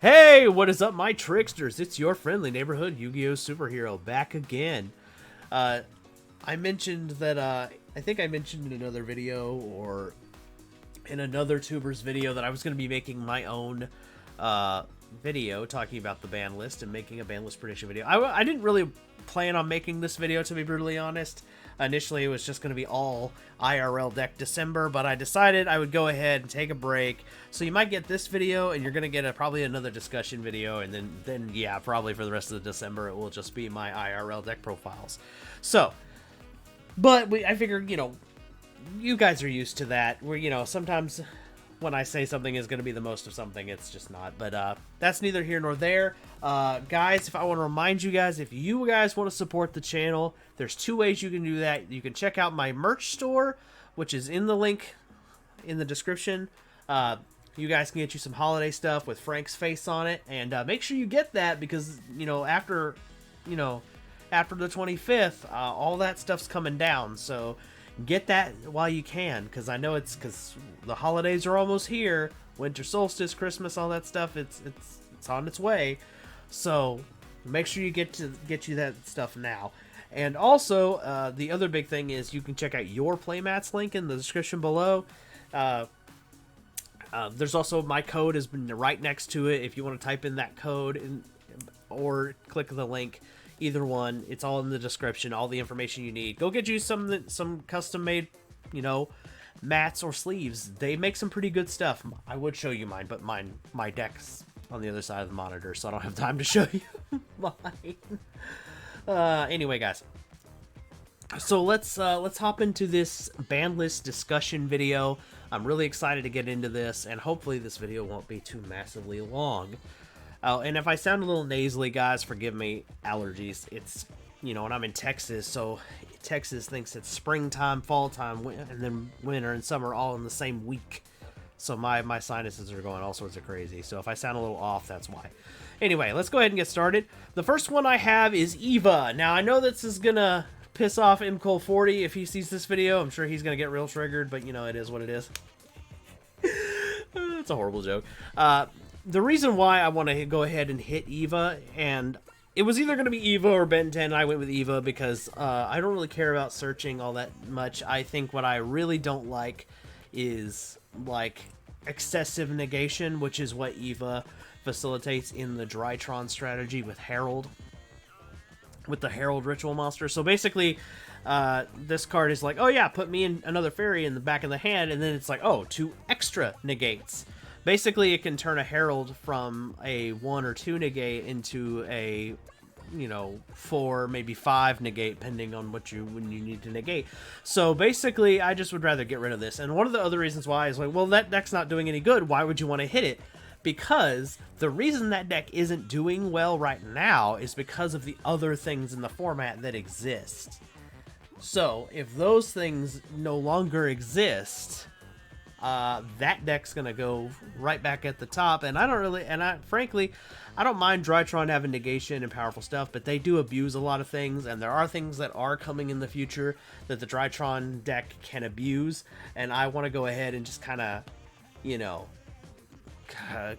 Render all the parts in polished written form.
Hey, what is up, my tricksters? It's your friendly neighborhood Yu-Gi-Oh! Superhero back again. I mentioned that, I think I mentioned in another video or in another tuber's video that I was going to be making my own video talking about the ban list and making a ban list prediction video. I didn't really plan on making this video, to be brutally honest. Initially, it was just going to be all IRL deck December, but I decided I would go ahead and take a break. So you might get this video, and you're going to get probably another discussion video, and then yeah, probably for the rest of December, it will just be my IRL deck profiles. So, but I figured, you know, you guys are used to that, where, you know, sometimes when I say something is going to be the most of something, it's just not. But that's neither here nor there. Guys, if I want to remind you guys, if you guys want to support the channel, there's two ways you can do that. You can check out my merch store, which is in the link in the description. You guys can get you some holiday stuff with Frank's face on it, and make sure you get that because, you know, after the 25th, all that stuff's coming down. So get that while you can, because I know it's because the holidays are almost here. Winter solstice, Christmas, all that stuff. It's on its way. So make sure you get you that stuff now. And also, the other big thing is you can check out your playmats link in the description below. There's also my code has been right next to it. If you want to type in that code or click the link, either one, it's all in the description. All the information you need. Go get you some custom made, you know, mats or sleeves. They make some pretty good stuff. I would show you mine, but my deck's on the other side of the monitor, so I don't have time to show you mine. Anyway, guys, so let's hop into this ban list discussion video. I'm really excited to get into this, and hopefully this video won't be too massively long. And if I sound a little nasally, guys, forgive me. Allergies. It's, you know, and I'm in Texas, so Texas thinks it's springtime, fall time, and then winter and summer all in the same week. So my sinuses are going all sorts of crazy. So if I sound a little off, that's why. Anyway, let's go ahead and get started. The first one I have is Eva. Now, I know this is going to piss off MCole40 if he sees this video. I'm sure he's going to get real triggered, but, you know, it is what it is. It's a horrible joke. The reason why I want to go ahead and hit Eva, and it was either going to be Eva or Ben 10, and I went with Eva because I don't really care about searching all that much. I think what I really don't like is, like, excessive negation, which is what Eva facilitates in the Drytron strategy with Herald, with the Herald ritual monster. So basically, this card is like, oh yeah, put me in another fairy in the back of the hand, and then it's like, oh, 2 extra negates. Basically, it can turn a Herald from a 1 or 2 negate into a, you know, 4, maybe 5 negate, depending on when you need to negate. So basically, I just would rather get rid of this. And one of the other reasons why is like, well, that deck's not doing any good. Why would you want to hit it? Because the reason that deck isn't doing well right now is because of the other things in the format that exist. So if those things no longer exist, that deck's gonna go right back at the top. And I don't really, frankly, I don't mind Drytron having negation and powerful stuff, but they do abuse a lot of things, and there are things that are coming in the future that the Drytron deck can abuse, and I want to go ahead and just kind of, you know,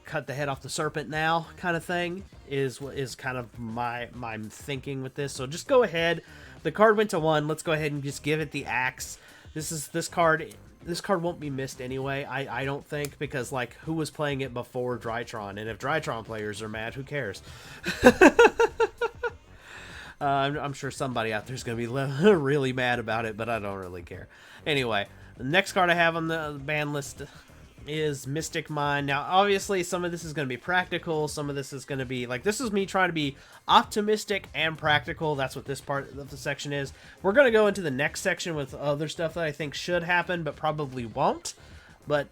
cut the head off the serpent now, kind of thing, is kind of my thinking with this. So just go ahead. The card went to 1. Let's go ahead and just give it the axe. This card won't be missed anyway, I don't think, because, like, who was playing it before Drytron? And if Drytron players are mad, who cares? I'm sure somebody out there is going to be really mad about it, but I don't really care. Anyway, the next card I have on the ban list is Mystic Mind. Now, obviously, some of this is going to be practical. Some of this is going to be, like, this is me trying to be optimistic and practical. That's what this part of the section is. We're going to go into the next section with other stuff that I think should happen, but probably won't. But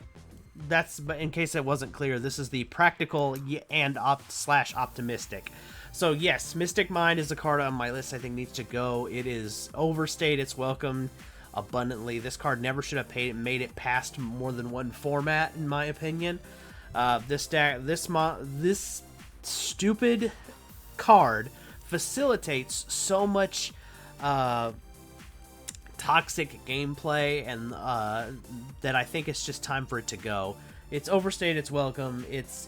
in case it wasn't clear, this is the practical and optimistic. So, yes, Mystic Mind is a card on my list I think needs to go. It is overstayed its welcome abundantly. This card never should have made it past more than 1 format, in my opinion. This stupid card facilitates so much toxic gameplay, and that I think it's just time for it to go. It's overstayed its welcome. It's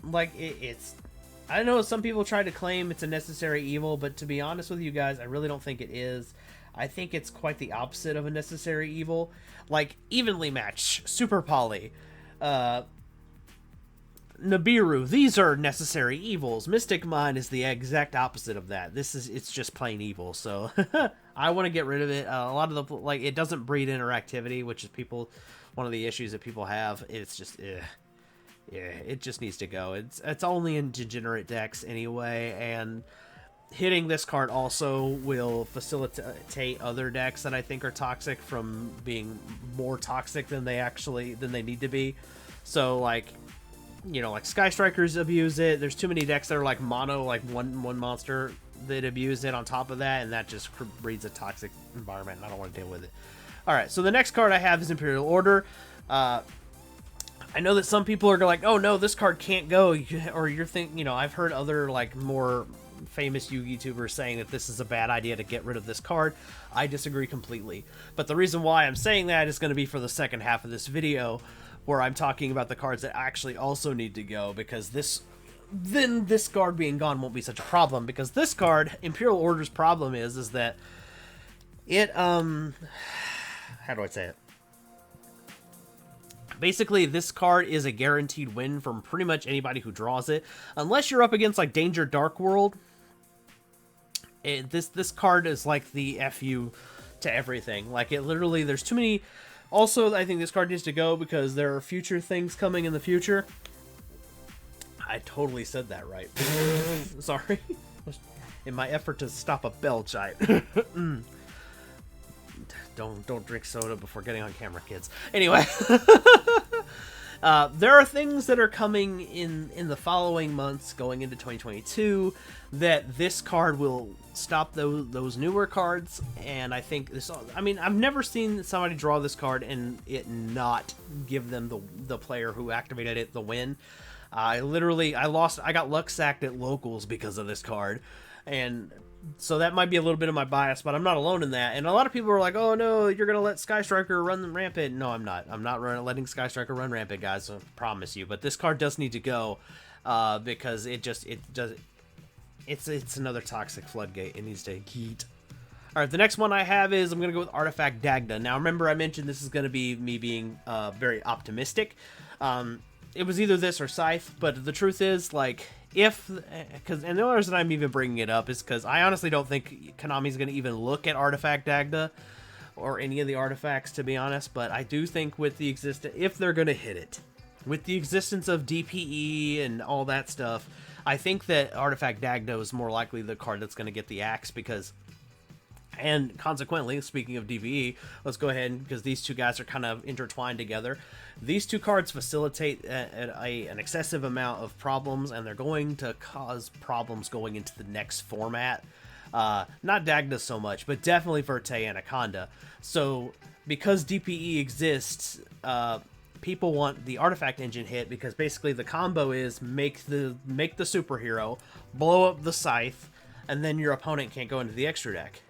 like, it's... I know some people try to claim it's a necessary evil, but to be honest with you guys, I really don't think it is. I think it's quite the opposite of a necessary evil. Like, evenly matched, super poly, Nibiru, these are necessary evils. Mystic Mind is the exact opposite of that. It's just plain evil, so I want to get rid of it. A lot of the, like, it doesn't breed interactivity, which is one of the issues that people have. It's just, yeah, it just needs to go. It's only in degenerate decks anyway, and hitting this card also will facilitate other decks that I think are toxic from being more toxic than they need to be. So, like, you know, like Sky Strikers abuse it. There's too many decks that are like mono, like one monster that abuse it on top of that, and that just breeds a toxic environment, and I don't want to deal with it. All right, so the next card I have is Imperial Order. I know that some people are like, oh no, this card can't go, or you're thinking, you know, I've heard other, like, more famous YouTubers saying that this is a bad idea to get rid of this card. I disagree completely. But the reason why I'm saying that is going to be for the second half of this video, where I'm talking about the cards that actually also need to go, because this card being gone won't be such a problem, because this card, Imperial Order's problem is that it, how do I say it? Basically, this card is a guaranteed win from pretty much anybody who draws it, unless you're up against, like, Danger Dark World. This card is like the FU to everything. Like, it literally, there's too many. Also, I think this card needs to go because there are future things coming in the future. I totally said that right. Sorry. In my effort to stop a belch, Don't drink soda before getting on camera, kids. Anyway, there are things that are coming in the following months, going into 2022, that this card will stop those newer cards. And I think this. I mean, I've never seen somebody draw this card and it not give them the player who activated it the win. I got luck sacked at locals because of this card, and so that might be a little bit of my bias, but I'm not alone in that. And a lot of people are like, oh no, you're going to let Sky Striker run rampant. No, I'm not. I'm not letting Sky Striker run rampant, guys. I promise you. But this card does need to go because it's another toxic floodgate. It needs to heat. All right, the next one I have is I'm going to go with Artifact Dagda. Now, remember I mentioned this is going to be me being very optimistic. It was either this or Scythe, but the truth is, like, and the only reason I'm even bringing it up is because I honestly don't think Konami's going to even look at Artifact Dagda or any of the artifacts, to be honest, but I do think with the if they're going to hit it, with the existence of DPE and all that stuff, I think that Artifact Dagda is more likely the card that's going to get the axe, because, and consequently, speaking of DPE, let's go ahead, because these two guys are kind of intertwined together. These two cards facilitate an excessive amount of problems, and they're going to cause problems going into the next format. Not Dagda so much, but definitely Verte Anaconda. So, because DPE exists, people want the artifact engine hit, because basically the combo is make the superhero, blow up the Scythe, and then your opponent can't go into the extra deck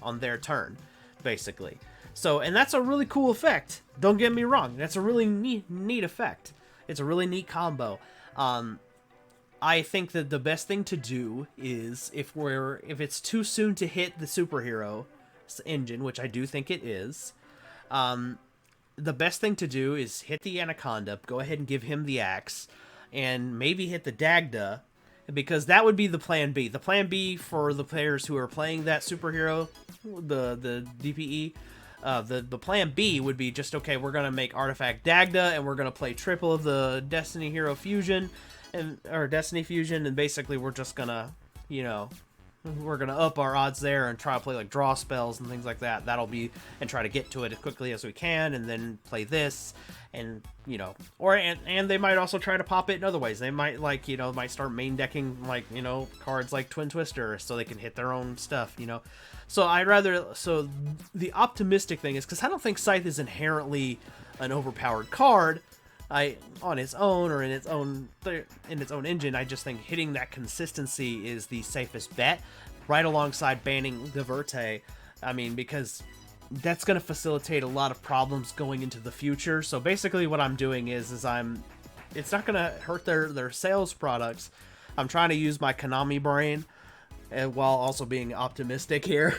on their turn, basically. So, and that's a really cool effect. Don't get me wrong. That's a really neat effect. It's a really neat combo. I think that the best thing to do is, if it's too soon to hit the superhero engine, which I do think it is, the best thing to do is hit the Anaconda, go ahead and give him the axe, and maybe hit the Dagda, because that would be the plan B. The plan B for the players who are playing that superhero, the DPE, the plan B would be just, okay, we're going to make Artifact Dagda, and we're going to play triple of the Destiny Hero Fusion, or Destiny Fusion, and basically we're just going to, you know, we're going to up our odds there and try to play, like, draw spells and things like that. That'll be, and try to get to it as quickly as we can, and then play this, and, you know, and they might also try to pop it in other ways. They might, like, you know, might start main decking, like, you know, cards like Twin Twister, so they can hit their own stuff, you know. So so the optimistic thing is, because I don't think Scythe is inherently an overpowered card, on its own, or in its own engine. I just think hitting that consistency is the safest bet, right alongside banning the Verte. I mean, because that's going to facilitate a lot of problems going into the future. So basically what I'm doing is I'm it's not gonna hurt their sales products. I'm trying to use my Konami brain, and while also being optimistic here.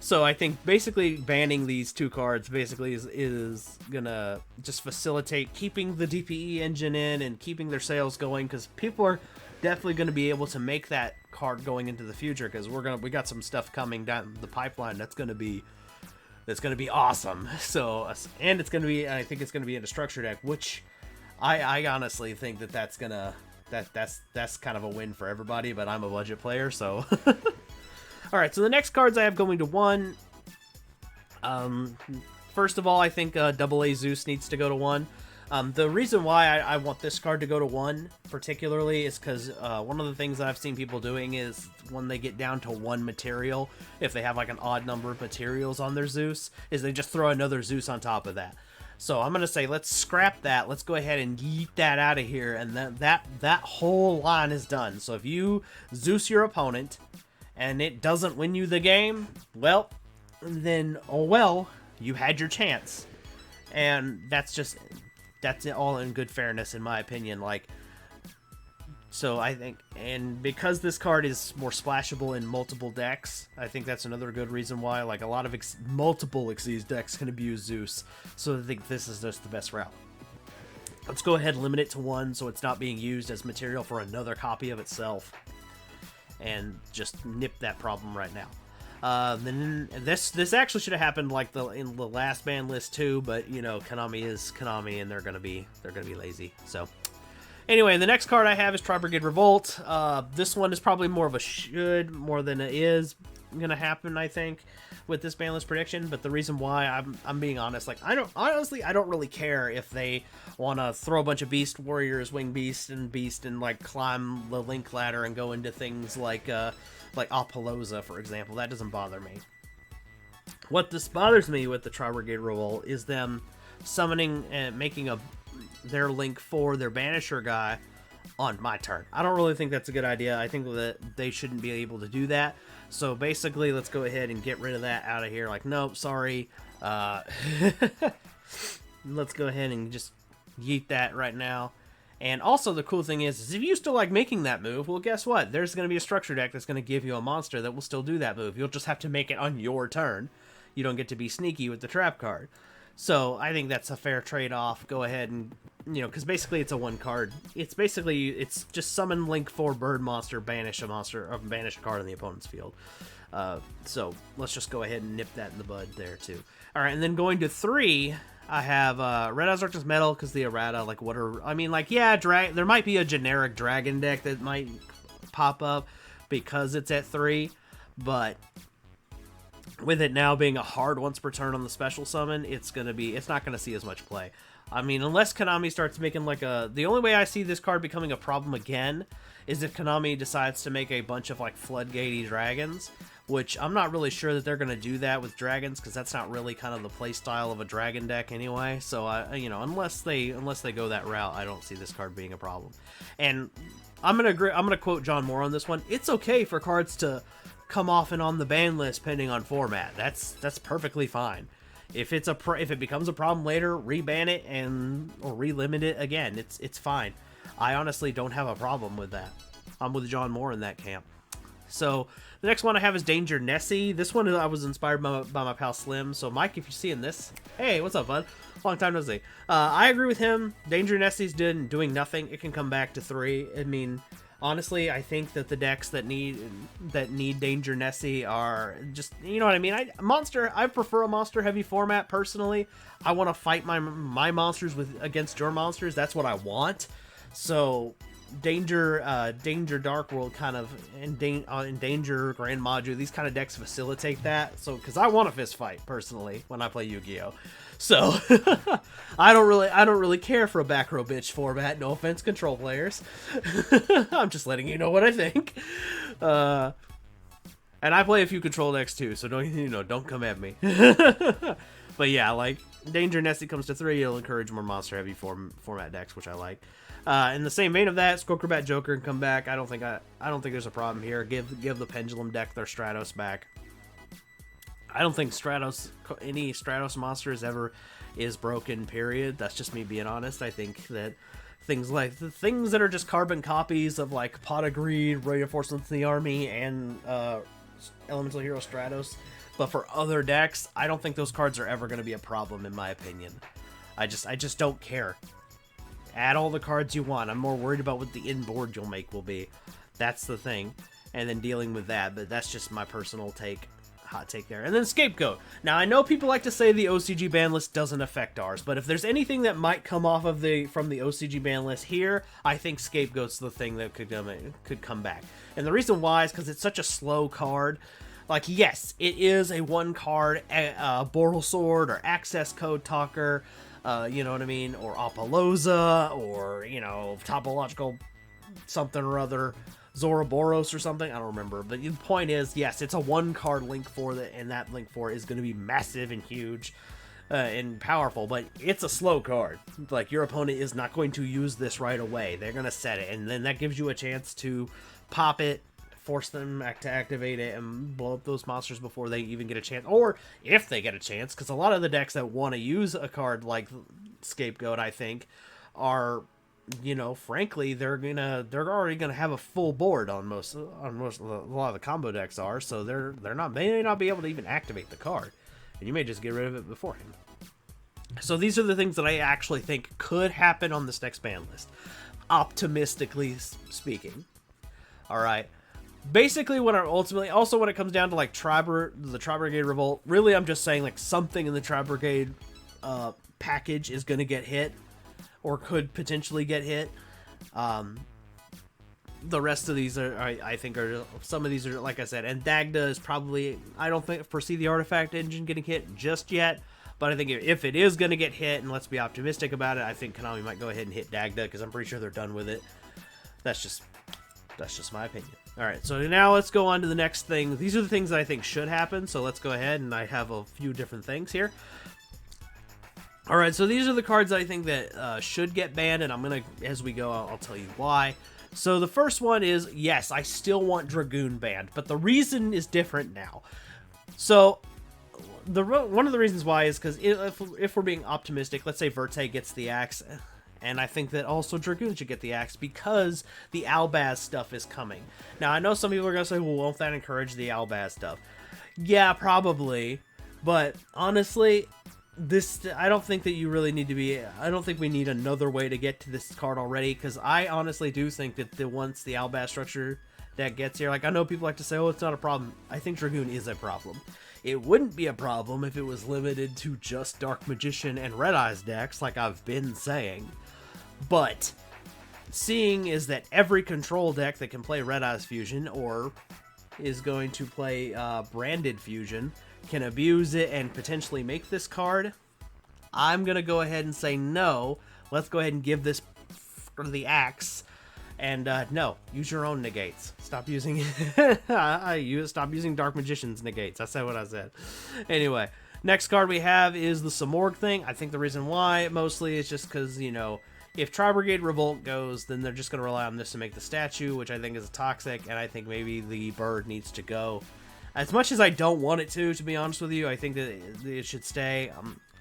So I think basically banning these 2 cards basically is gonna just facilitate keeping the DPE engine in and keeping their sales going, because people are definitely going to be able to make that card going into the future, because we got some stuff coming down the pipeline that's going to be awesome. So, and it's going to be, I think it's going to be in a structure deck, which I honestly think that's gonna that's kind of a win for everybody, but I'm a budget player, so. Alright, so the next cards I have going to 1. First of all, I think AA Zeus needs to go to 1. The reason why I want this card to go to 1 particularly is because one of the things that I've seen people doing is when they get down to 1 material, if they have like an odd number of materials on their Zeus, is they just throw another Zeus on top of that. So I'm going to say, let's scrap that. Let's go ahead and yeet that out of here. And that whole line is done. So if you Zeus your opponent and it doesn't win you the game, well, then, oh well, you had your chance. And that's all in good fairness, in my opinion. Like, so I think, and because this card is more splashable in multiple decks, I think that's another good reason why, like, a lot of multiple Xyz decks can abuse Zeus. So I think this is just the best route. Let's go ahead and limit it to 1 so it's not being used as material for another copy of itself. And just nip that problem right now. Then this actually should have happened like in the last ban list too, but you know, Konami is Konami, and they're gonna be lazy. So anyway, the next card I have is Tri-Brigade Revolt. This one is probably more of a should more than it is gonna happen, I think, with this ban list prediction. But the reason why I'm being honest, like, I don't really care if they want to throw a bunch of Beast Warriors, Wing Beast, and like climb the Link ladder and go into things like Apollosa, for example. That doesn't bother me. What this bothers me with the Tri-Brigade Revolt is them summoning and making their Link for their Banisher guy on my turn. I don't really think that's a good idea. I think that they shouldn't be able to do that. So basically, let's go ahead and get rid of that out of here. Like, nope, sorry. Let's go ahead and just yeet that right now. And also, the cool thing is if you still like making that move, well, guess what? There's going to be a structure deck that's going to give you a monster that will still do that move. You'll just have to make it on your turn. You don't get to be sneaky with the trap card. So I think that's a fair trade-off. Go ahead and, you know, because basically it's a 1 card. It's just summon Link for Bird Monster, banish a monster, or banish a card in the opponent's field. So let's just go ahead and nip that in the bud there too. All right, and then going to 3, I have Red Eyes Darkness Metal, because the errata, like, yeah, there might be a generic dragon deck that might pop up because it's at 3, but with it now being a hard once per turn on the special summon, it's not gonna see as much play. I mean, unless Konami starts making like the only way I see this card becoming a problem again is if Konami decides to make a bunch of like floodgatey dragons, which I'm not really sure that they're gonna do that with dragons, because that's not really kind of the play style of a dragon deck anyway. So unless they go that route, I don't see this card being a problem. And I'm gonna quote John Moore on this one. It's okay for cards to come off and on the ban list pending on format. That's perfectly fine. If it becomes a problem later, reban it or relimit it again. It's fine. I honestly don't have a problem with that. I'm with John Moore in that camp. So the next one I have is Danger Nessie. This one I was inspired by my pal Slim. So Mike, if you're seeing this, hey, what's up, bud? Long time no see. I agree with him. Danger Nessie's doing nothing. It can come back to 3. I mean, honestly, I think that the decks that need Danger Nessie are just, you know what I mean? I prefer a monster heavy format personally. I want to fight my monsters against your monsters. That's what I want. So Danger Dark World kind of, and Danger Grand Module, these kind of decks facilitate that. So because I want a fist fight personally when I play Yu-Gi-Oh. So I don't really care for a back row bitch format. No offense, control players. I'm just letting you know what I think. And I play a few control decks too, so don't come at me. But yeah, like Danger Nessie comes to 3, it'll encourage more monster heavy format decks, which I like. In the same vein of that, Skullcrobat Joker can come back. I don't think there's a problem here. Give the Pendulum deck their Stratos back. I don't think any Stratos monsters ever is broken, period. That's just me being honest. I think that things like the things that are just carbon copies of like Pot of Greed, Reinforcements in the Army, and Elemental Hero Stratos. But for other decks, I don't think those cards are ever going to be a problem, in my opinion. I just don't care. Add all the cards you want. I'm more worried about what the in-board you'll make will be. That's the thing. And then dealing with that, but that's just my personal take. Hot take there. And then Scapegoat. Now, I know people like to say the OCG ban list doesn't affect ours, but if there's anything that might come off of from the OCG ban list here, I think Scapegoat's the thing that could come back. And the reason why is because it's such a slow card. Like, yes, it is a one-card Boral Sword or Access Code Talker, you know what I mean, or Apollosa, or, you know, Topological something or other, Zoroboros or something, I don't remember. But the point is, yes, it's a one-card link for it, and that link for it is going to be massive and huge and powerful, but it's a slow card. Like, your opponent is not going to use this right away. They're going to set it, and then that gives you a chance to pop it, force them to activate it, and blow up those monsters before they even get a chance. Or if they get a chance, because a lot of the decks that want to use a card like Scapegoat, I think, are, you know, frankly, they're already gonna have a full board on most a lot of the combo decks are, so they may not be able to even activate the card, and you may just get rid of it beforehand. So these are the things that I actually think could happen on this next ban list, optimistically speaking. All right. Basically, when it comes down to like the Tri Brigade Revolt, really I'm just saying like something in the Tri Brigade package is going to get hit, or could potentially get hit. The rest of these I think some of these are, like I said, and Dagda is probably, I don't foresee the Artifact Engine getting hit just yet, but I think if it is going to get hit, and let's be optimistic about it, I think Konami might go ahead and hit Dagda, because I'm pretty sure they're done with it. That's just my opinion. Alright, so now let's go on to the next thing. These are the things that I think should happen, so let's go ahead, and I have a few different things here. Alright, so these are the cards I think that should get banned, and I'm going to, as we go, I'll tell you why. So the first one is, yes, I still want Dragoon banned, but the reason is different now. So, one of the reasons why is because if we're being optimistic, let's say Verte gets the axe, and I think that also Dragoon should get the axe because the Albaz stuff is coming. Now, I know some people are going to say, well, won't that encourage the Albaz stuff? Yeah, probably. But honestly, I don't think that you really need to be... I don't think we need another way to get to this card already, because I honestly do think that once the Albaz structure that gets here, like, I know people like to say, oh, it's not a problem. I think Dragoon is a problem. It wouldn't be a problem if it was limited to just Dark Magician and Red Eyes decks, like I've been saying. But seeing is that every control deck that can play Red Eyes Fusion, or is going to play Branded Fusion, can abuse it and potentially make this card, I'm going to go ahead and say no. Let's go ahead and give this the axe. And no, use your own negates. Stop using stop using Dark Magician's negates. I said what I said. Anyway, next card we have is the Samorg thing. I think the reason why mostly is just because, you know, if Tri Brigade Revolt goes, then they're just going to rely on this to make the statue, which I think is toxic, and I think maybe the bird needs to go. As much as I don't want it to be honest with you, I think that it should stay.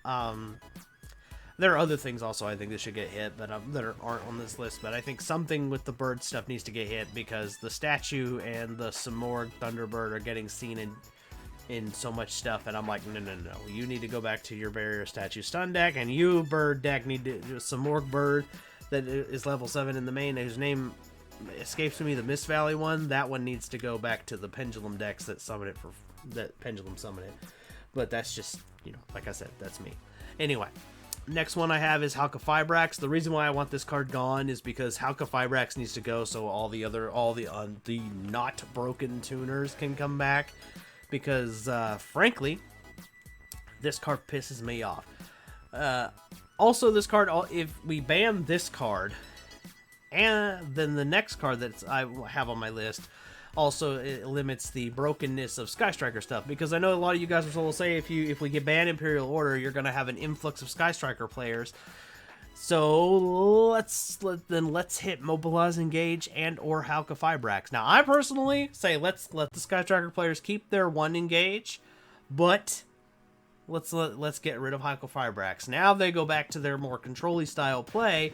There are other things also I think that should get hit, but that aren't on this list. But I think something with the bird stuff needs to get hit, because the statue and the Samorg Thunderbird are getting seen in so much stuff, and I'm like, no. You need to go back to your Barrier Statue Stun deck, and you bird deck need to do Samorg Bird that is level 7 in the main, whose name escapes me, the Mist Valley one. That one needs to go back to the Pendulum decks that Pendulum summon it. But that's just, you know, like I said, that's me. Anyway, next one I have is Hakka Fibrax. The reason why I want this card gone is because Hakka Fibrax needs to go so all the not broken tuners can come back. Because, frankly, this card pisses me off. Also, this card, if we ban this card, and then the next card that I have on my list, also it limits the brokenness of Sky Striker stuff. Because I know a lot of you guys will say if we get banned Imperial Order, you're going to have an influx of Sky Striker players. So let's hit Mobilize, Engage, and or Hakka Fibrax. Now, I personally say let's let the Sky Striker players keep their 1 Engage, but let's get rid of Hakka Fibrax. Now they go back to their more control-y style play.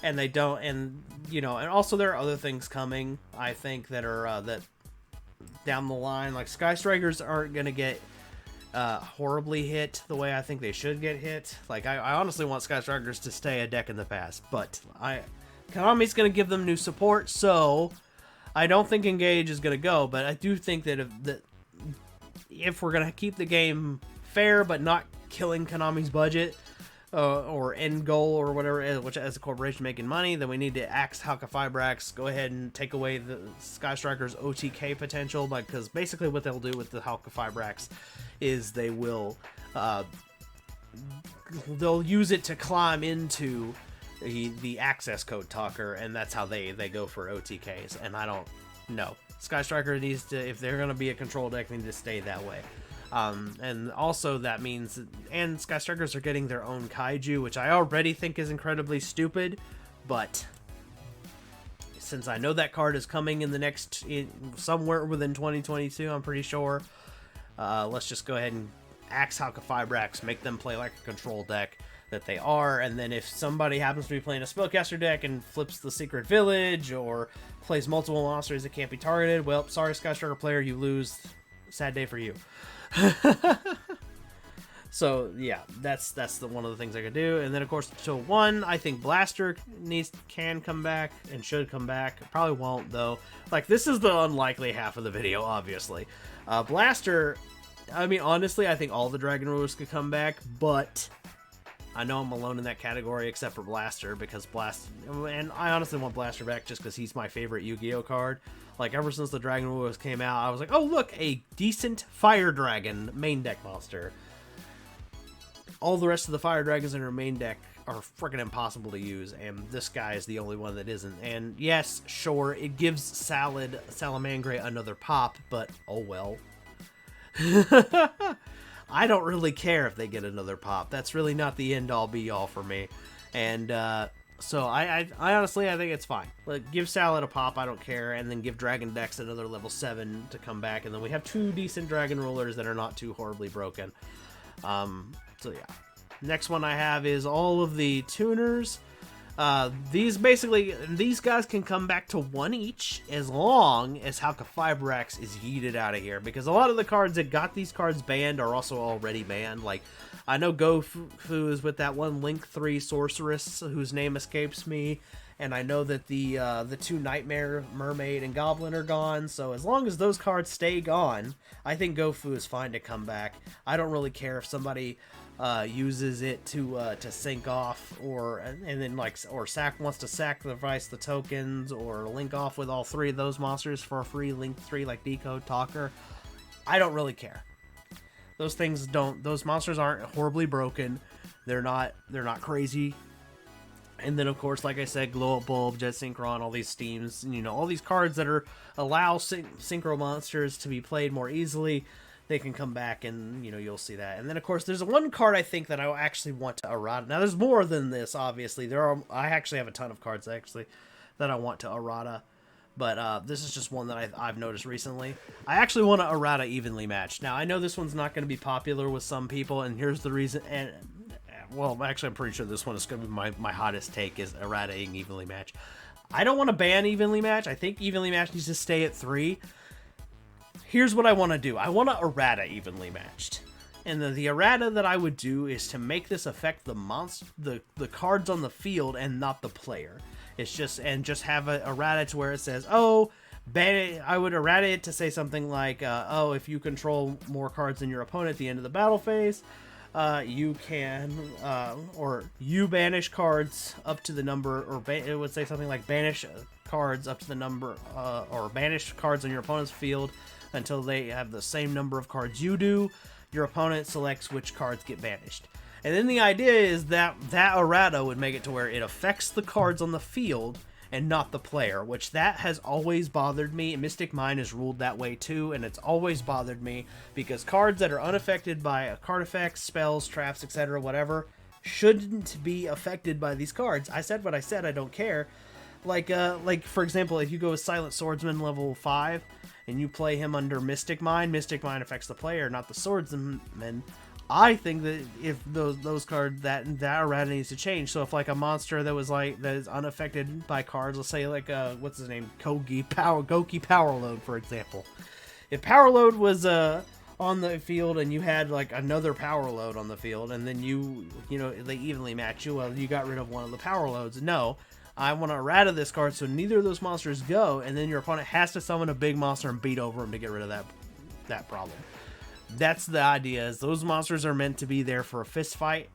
and they don't, and you know, and also there are other things coming, I think, that are that down the line, like Sky Strikers aren't gonna get horribly hit the way I think they should get hit. Like I honestly want Sky Strikers to stay a deck in the past, but Konami's gonna give them new support, so I don't think Engage is gonna go, but I do think that if we're gonna keep the game fair but not killing Konami's budget or end goal or whatever, which as a corporation making money, then we need to axe Hakka Fibrax, go ahead and take away the Sky Strikers OTK potential, because basically what they'll do with the Hakka Fibrax is they will they'll use it to climb into the access code talker, and that's how they go for OTKs. And I don't know. Sky Striker needs to, if they're going to be a control deck, they need to stay that way. And also that means, and Sky Strikers are getting their own kaiju, which I already think is incredibly stupid, but since I know that card is coming in the next, somewhere within 2022, I'm pretty sure, let's just go ahead and axe Hakka Fibrax, make them play like a control deck that they are, and then if somebody happens to be playing a spellcaster deck and flips the Secret Village or plays multiple monsters that can't be targeted, well, sorry Sky Striker player, you lose. Sad day for you. So yeah, that's the one of the things I could do. And then of course to 1, I think Blaster can come back and should come back. Probably won't though. Like, this is the unlikely half of the video, obviously. Blaster, I mean, honestly, I think all the Dragon Rulers could come back, but I know I'm alone in that category except for Blaster, because and I honestly want Blaster back just because he's my favorite Yu-Gi-Oh card. Like, ever since the Dragon Rulers came out, I was like, oh look, a decent Fire Dragon main deck monster. All the rest of the Fire Dragons in her main deck are freaking impossible to use, and this guy is the only one that isn't. And yes, sure, it gives Salamangre another pop, but oh well. I don't really care if they get another pop. That's really not the end-all be-all for me. And so I honestly, I think it's fine. Like, give Salad a pop, I don't care, and then give Dragon Dex another level 7 to come back, and then we have 2 decent Dragon Rulers that are not too horribly broken. So yeah. Next one I have is all of the tuners. These guys can come back to 1 each as long as Hakka Fibrax is yeeted out of here, because a lot of the cards that got these cards banned are also already banned. Like, I know Gofu is with that one Link 3 Sorceress whose name escapes me, and I know that the 2 Nightmare Mermaid and Goblin are gone, so as long as those cards stay gone, I think Gofu is fine to come back. I don't really care if somebody uses it to sync off, or wants to sacrifice the tokens, or link off with all 3 of those monsters for a free Link 3 like Decode Talker. I don't really care. Those monsters aren't horribly broken. They're not crazy. And then of course, like I said, Glow Up Bulb, Jet Synchron, all these Steams, all these cards that allow synchro monsters to be played more easily, they can come back, and you'll see that. And then of course there's one card I think that I actually want to errata. Now there's more than this, obviously. I actually have a ton of cards actually that I want to errata, but this is just one that I've noticed recently. I actually want to errata Evenly Matched. Now I know this one's not going to be popular with some people, and here's the reason. And well, actually I'm pretty sure this one is going to be my hottest take, is erratating Evenly Matched. I don't want to ban Evenly Matched. I think Evenly Matched needs to stay at 3. Here's what I want to do. I want to errata Evenly Matched. And the errata that I would do is to make this affect the cards on the field and not the player. It's just have a errata to where it says, oh, ban it. I would errata it to say something like, oh, if you control more cards than your opponent at the end of the battle phase, you can, or you banish cards up to the number, or it would say something like banish cards up to the number, or banish cards on your opponent's field until they have the same number of cards you do. Your opponent selects which cards get banished. And then the idea is that errata would make it to where it affects the cards on the field and not the player, which that has always bothered me. Mystic Mine is ruled that way too, and it's always bothered me, because cards that are unaffected by card effects, spells, traps, etc., whatever, shouldn't be affected by these cards. I said what I said, I don't care. Like for example, if you go with Silent Swordsman level 5, and you play him under Mystic Mine affects the player, not the swordsman. I think that if those cards that errata needs to change. So if like a monster that is unaffected by cards, let's say like what's his name, Goki Power Load, for example. If Power Load was on the field and you had like another Power Load on the field, and then you know they evenly match you, well, you got rid of one of the Power Loads. No, I want to errata this card so neither of those monsters go, and then your opponent has to summon a big monster and beat over him to get rid of that problem. That's the idea. Is those monsters are meant to be there for a fist fight,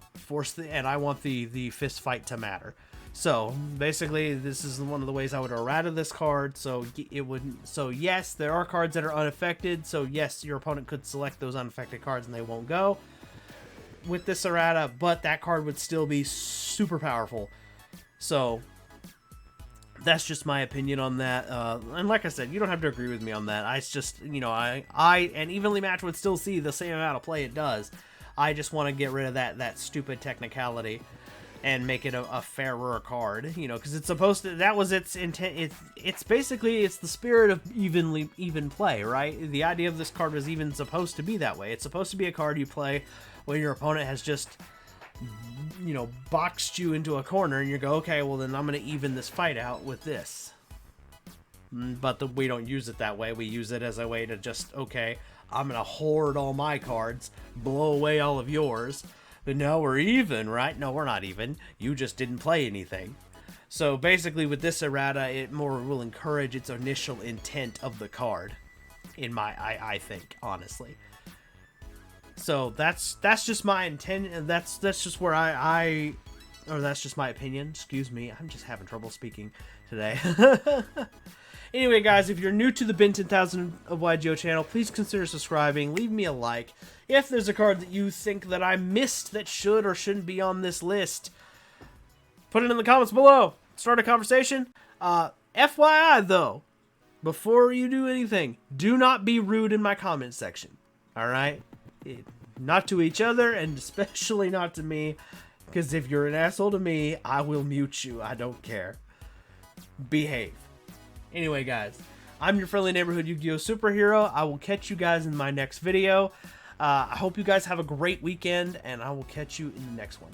and I want the fist fight to matter. So basically, this is one of the ways I would errata this card. So it would. So yes, there are cards that are unaffected. So yes, your opponent could select those unaffected cards and they won't go with this errata, but that card would still be super powerful. So that's just my opinion on that. And like I said, you don't have to agree with me on that. I just, you know, I and evenly match would still see the same amount of play it does. I just want to get rid of that stupid technicality and make it a fairer card, you know, because it's supposed to, that was its intent. It's basically, it's the spirit of even play, right? The idea of this card was even supposed to be that way. It's supposed to be a card you play when your opponent has just, you know, boxed you into a corner, and you go, okay, well then I'm going to even this fight out with this. But we don't use it that way. We use it as a way to just, okay, I'm going to hoard all my cards, blow away all of yours, but now we're even, right? No, we're not even. You just didn't play anything. So basically with this errata, it more will encourage its initial intent of the card, I think, honestly. So that's just my intent, and that's just where or that's just my opinion. Excuse me, I'm just having trouble speaking today. Anyway, guys, if you're new to the Ben 10,000 of yugioh channel, please consider subscribing. Leave me a like. If there's a card that you think that I missed that should or shouldn't be on this list, put it in the comments below. Start a conversation. FYI, though, before you do anything, do not be rude in my comment section. All right? Not to each other, and especially not to me, because if you're an asshole to me, I will mute you. I don't care. Behave. Anyway, guys, I'm your friendly neighborhood Yu-Gi-Oh! Superhero. I will catch you guys in my next video. I hope you guys have a great weekend, and I will catch you in the next one.